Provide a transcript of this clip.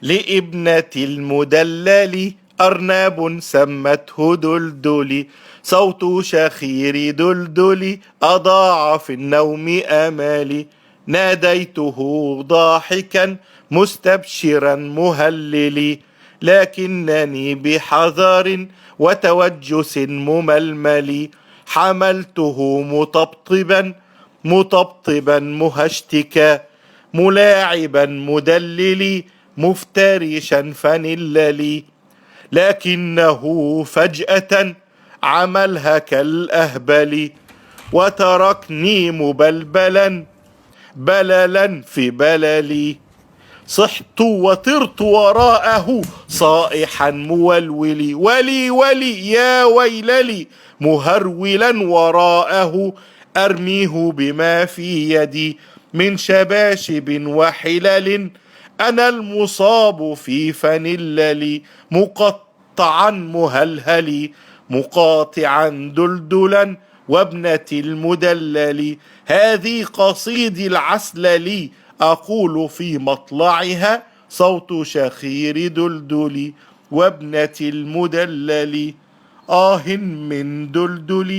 لابنة المدلل أرنب سمته دلدل، صوت شخير دلدل أضاع في النوم آمالي، ناديته ضاحكا مستبشرا مهللي، لكنني بحذر وتوجس مململ، حملته مطبطبا مهشتكا، ملاعبا مدللي مفترشا فنللي، لكنه فجأة عملها كالأهبل، وتركني مبلبلا بللا في بللي، صحت وطرت وراءه صائحا مولولي، ولي يا ويللي، مهرولا وراءه أرميه بما في يدي من شباشب وحلل، أنا المصاب في فنللي، مقطعا مهلهلي، مقاطعا دلدلا وابنة المدلل، هذه قصيدي العسللي، أقول في مطلعها صوت شخير دلدل وابنة المدلل، آه من دلدل.